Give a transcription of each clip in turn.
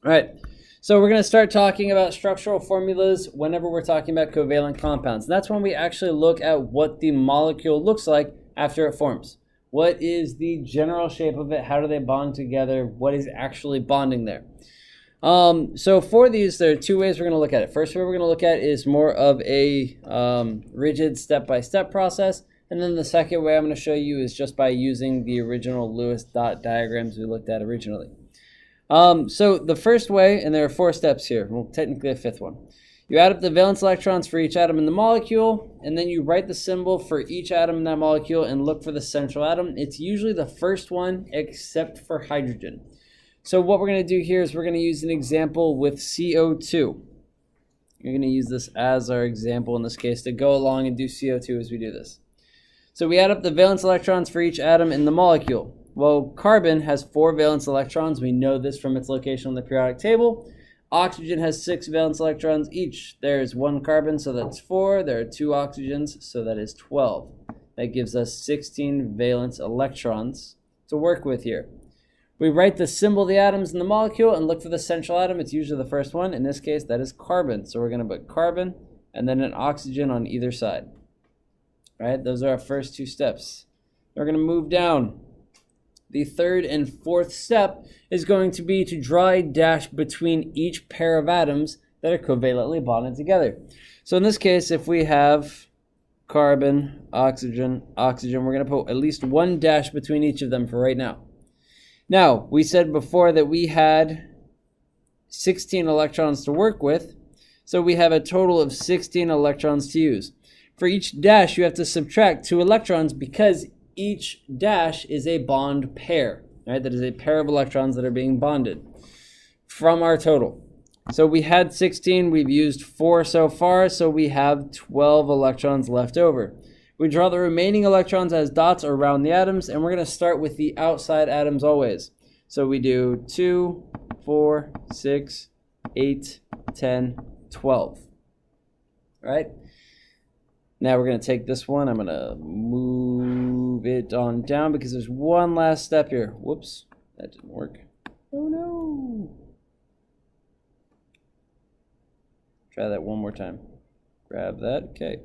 All right, so we're going to start talking about structural formulas whenever we're talking about covalent compounds. And that's when we actually look at what the molecule looks like after it forms. What is the general shape of it? How do they bond together? What is actually bonding there? So for these, there are two ways we're going to look at it. First way we're going to look at is more of a rigid step-by-step process. And then the second way I'm going to show you is just by using the original Lewis dot diagrams we looked at originally. So the first way, and there are 4 steps here, well, technically a 5th one. You add up the valence electrons for each atom in the molecule, and then you write the symbol for each atom in that molecule and look for the central atom. It's usually the first one, except for hydrogen. So what we're going to do here is we're going to use an example with CO2. You're going to use this as our example in this case to go along and do CO2 as we do this. So we add up the valence electrons for each atom in the molecule. Well, carbon has 4 valence electrons. We know this from its location on the periodic table. Oxygen has 6 valence electrons each. There's 1 carbon, so that's 4. There are 2 oxygens, so that is 12. That gives us 16 valence electrons to work with here. We write the symbol of the atoms in the molecule and look for the central atom. It's usually the first one. In this case, that is carbon. So we're going to put carbon and then an oxygen on either side. All right, those are our first 2 steps. We're going to move down. The 3rd and 4th step is going to be to draw a dash between each pair of atoms that are covalently bonded together. So in this case, if we have carbon, oxygen, oxygen, we're going to put at least 1 dash between each of them for right now. Now, we said before that we had 16 electrons to work with, so we have a total of 16 electrons to use. For each dash, you have to subtract 2 electrons because each dash is a bond pair, right? That is a pair of electrons that are being bonded from our total. So we had 16, we've used 4 so far, so we have 12 electrons left over. We draw the remaining electrons as dots around the atoms, and we're going to start with the outside atoms always. So we do 2, 4, 6, 8, 10, 12. All right? Now we're going to take this one. I'm going to move it on down because there's one last step here. Whoops, that didn't work. Oh no. Try that one more time. Grab that. Okay.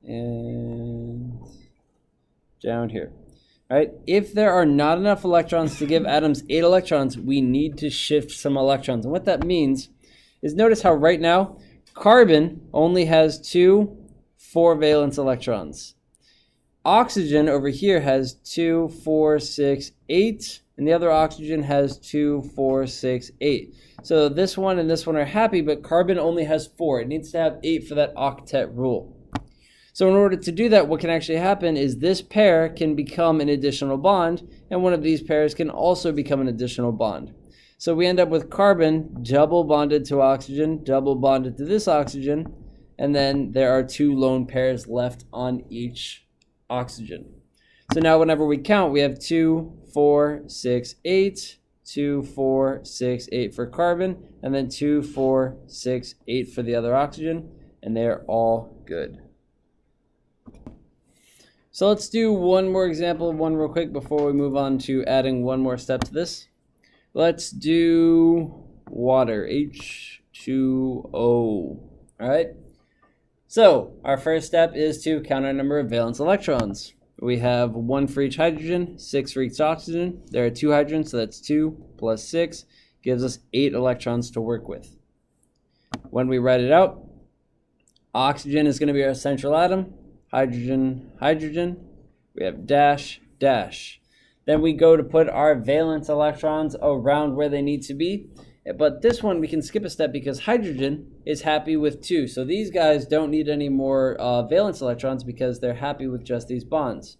And down here. All right. If there are not enough electrons to give atoms 8 electrons, we need to shift some electrons. And what that means is notice how right now carbon only has 2 4 valence electrons. Oxygen over here has 2, 4, 6, 8, and the other oxygen has 2, 4, 6, 8. So this one and this one are happy, but carbon only has 4. It needs to have 8 for that octet rule. So in order to do that, what can actually happen is this pair can become an additional bond, and one of these pairs can also become an additional bond. So we end up with carbon double bonded to oxygen, double bonded to this oxygen, and then there are 2 lone pairs left on each oxygen. So now whenever we count, we have 2, 4, 6, 8, 2, 4, 6, 8 for carbon, and then 2, 4, 6, 8 for the other oxygen, and they are all good. So let's do one more example of one real quick before we move on to adding one more step to this. Let's do water, H2O, all right? So our first step is to count our number of valence electrons. We have 1 for each hydrogen, 6 for each oxygen. There are 2 hydrogens, so that's 2 plus 6 gives us 8 electrons to work with. When we write it out, oxygen is going to be our central atom, hydrogen, hydrogen. We have dash, dash. Then we go to put our valence electrons around where they need to be. But this one, we can skip a step because hydrogen is happy with 2. So these guys don't need any more valence electrons because they're happy with just these bonds.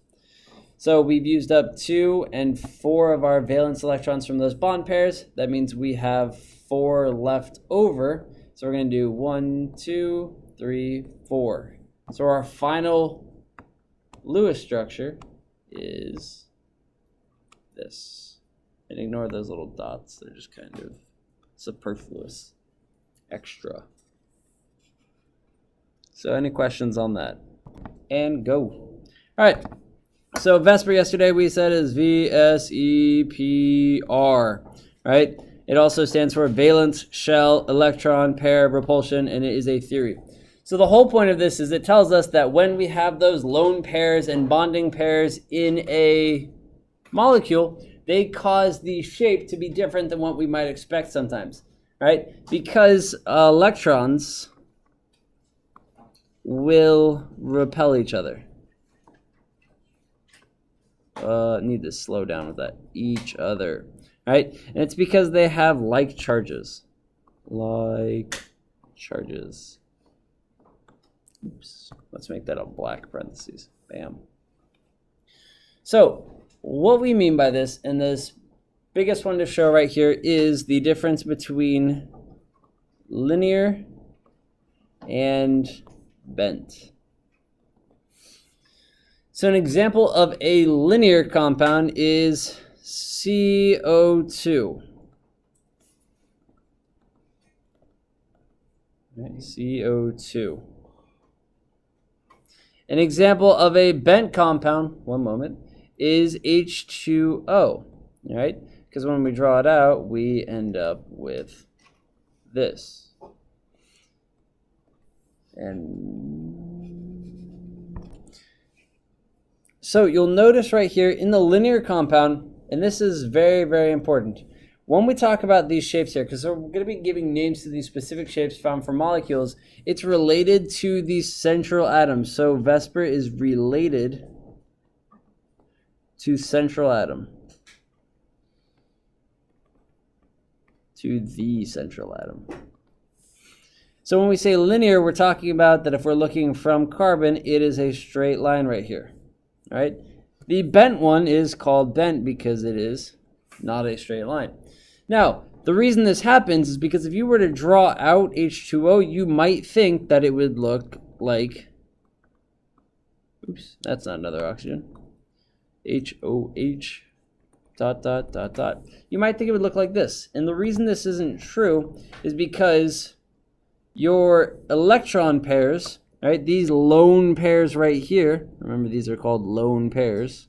So we've used up 2 and 4 of our valence electrons from those bond pairs. That means we have 4 left over. So we're going to do 1, 2, 3, 4. So our final Lewis structure is this. And ignore those little dots. They're just kind of superfluous, extra. So any questions on that? And go. All right. So VSEPR yesterday we said is VSEPR, right? It also stands for valence shell electron pair repulsion, and it is a theory. So the whole point of this is it tells us that when we have those lone pairs and bonding pairs in a molecule, they cause the shape to be different than what we might expect sometimes, right? Because electrons will repel each other. Need to slow down with that. Each other, right? And it's because they have like charges. Like charges. Oops. Let's make that a black parentheses. Bam. So, what we mean by this, and this biggest one to show right here, is the difference between linear and bent. So an example of a linear compound is CO2. Right, CO2. An example of a bent compound, one moment, is H2O. All right? Because when we draw it out, we end up with this. And so you'll notice right here in the linear compound, and this is very, very important. When we talk about these shapes here, because we're going to be giving names to these specific shapes found for molecules, it's related to the central atom. So VSEPR is related to central atom. To the central atom. So when we say linear, we're talking about that if we're looking from carbon, it is a straight line right here. Right? The bent one is called bent because it is not a straight line. Now, the reason this happens is because if you were to draw out H2O, you might think that it would look like, oops, that's not another oxygen, HOH, dot, dot, dot, dot. You might think it would look like this. And the reason this isn't true is because your electron pairs, right, these lone pairs right here, remember these are called lone pairs,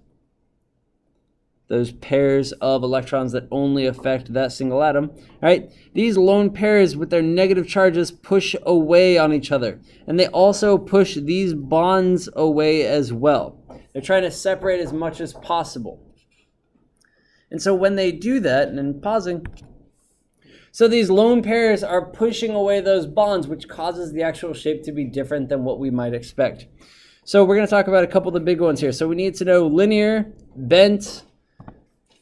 those pairs of electrons that only affect that single atom, right? These lone pairs with their negative charges push away on each other. And they also push these bonds away as well. They're trying to separate as much as possible. And so when they do that, and then pausing, so these lone pairs are pushing away those bonds, which causes the actual shape to be different than what we might expect. So we're going to talk about a couple of the big ones here. So we need to know linear, bent.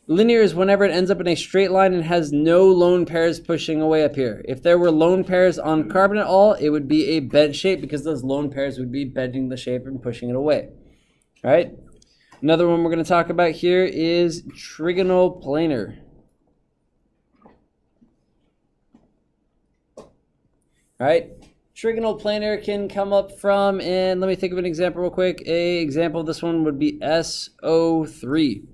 Linear is whenever it ends up in a straight line and has no lone pairs pushing away up here. If there were lone pairs on carbon at all, it would be a bent shape because those lone pairs would be bending the shape and pushing it away. All right? Another one we're going to talk about here is trigonal planar. All right? Trigonal planar can come up from, and let me think of an example real quick. An example of this one would be SO3.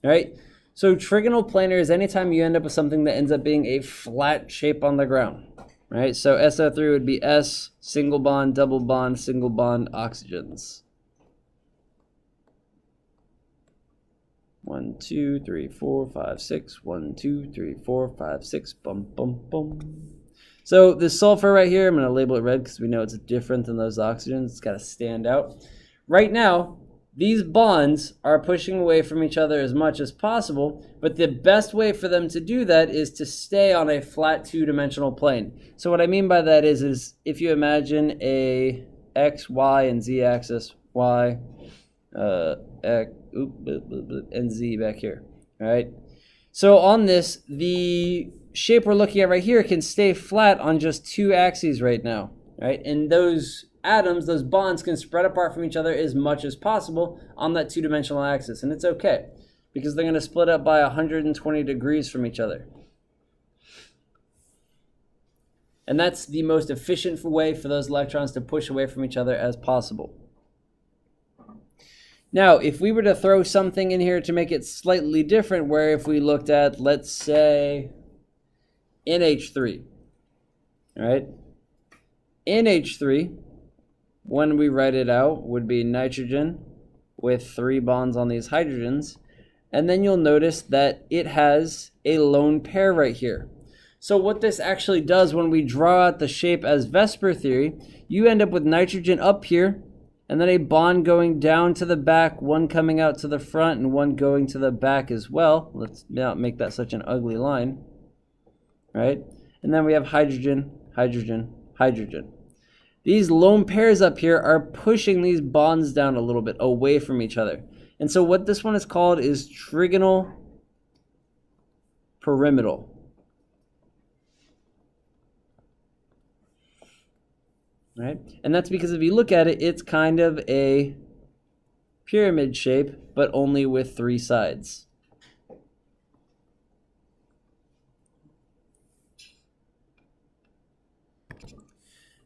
All right? So trigonal planar is anytime you end up with something that ends up being a flat shape on the ground, right? So SO3 would be S, single bond, single bond, oxygens. 1, 2, 3, 4, 5, 6. 1, 2, 3, 4, 5, 6. Bum, bum, bum. So this sulfur right here, I'm going to label it red because we know it's different than those oxygens. It's got to stand out. Right now, these bonds are pushing away from each other as much as possible, but the best way for them to do that is to stay on a flat two-dimensional plane. So what I mean by that is if you imagine a x, y, and z axis, y, x, and z back here, all right? So on this, the shape we're looking at right here can stay flat on just two axes right now, right? And those atoms, those bonds, can spread apart from each other as much as possible on that two-dimensional axis. And it's okay, because they're going to split up by 120 degrees from each other. And that's the most efficient way for those electrons to push away from each other as possible. Now, if we were to throw something in here to make it slightly different, where if we looked at, let's say, NH3, all right? NH3, when we write it out, would be nitrogen with 3 bonds on these hydrogens. And then you'll notice that it has a lone pair right here. So what this actually does when we draw out the shape as VSEPR theory, you end up with nitrogen up here, and then a bond going down to the back, one coming out to the front, and one going to the back as well. Let's not make that such an ugly line, right? And then we have hydrogen, hydrogen, hydrogen. These lone pairs up here are pushing these bonds down a little bit away from each other. And so what this one is called is trigonal pyramidal. Right? And that's because if you look at it, it's kind of a pyramid shape, but only with 3 sides.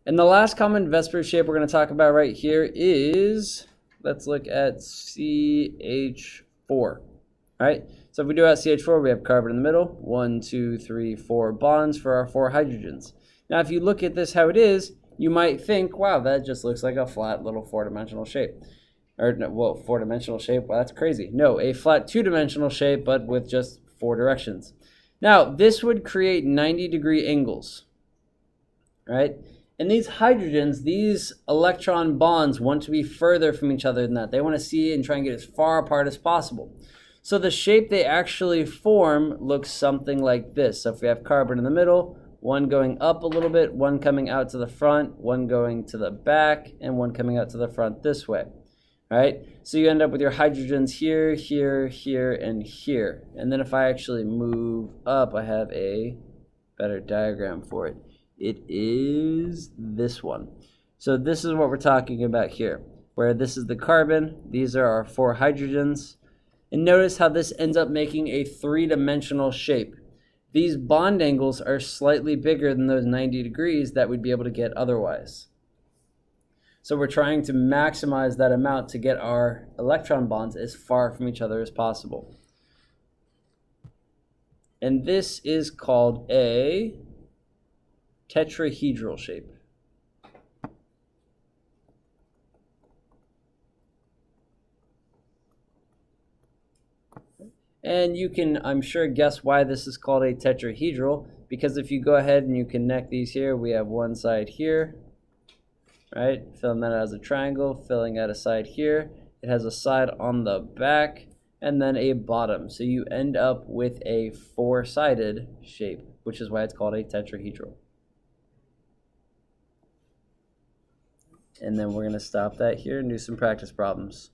And the last common VSEPR shape we're going to talk about right here is, let's look at CH4. All right? So if we do have CH4, we have carbon in the middle. 1, 2, 3, 4 bonds for our 4 hydrogens. Now, if you look at this how it is, you might think, wow, that just looks like a flat little 4-dimensional shape. Or, well, 4-dimensional shape, well, that's crazy. No, a flat 2-dimensional shape, but with just 4 directions. Now, this would create 90-degree angles, right? And these hydrogens, these electron bonds want to be further from each other than that. They want to see and try and get as far apart as possible. So the shape they actually form looks something like this. So if we have carbon in the middle, one going up a little bit, one coming out to the front, one going to the back, and one coming out to the front this way. All right? So you end up with your hydrogens here, here, here, and here. And then if I actually move up, I have a better diagram for it. It is this one. So this is what we're talking about here, where this is the carbon, these are our 4 hydrogens, and notice how this ends up making a 3-dimensional shape. These bond angles are slightly bigger than those 90 degrees that we'd be able to get otherwise. So we're trying to maximize that amount to get our electron bonds as far from each other as possible. And this is called a tetrahedral shape. And you can, I'm sure, guess why this is called a tetrahedral, because if you go ahead and you connect these here, we have one side here, right? Filling that out as a triangle, filling out a side here. It has a side on the back, and then a bottom. So you end up with a 4-sided shape, which is why it's called a tetrahedral. And then we're going to stop that here and do some practice problems.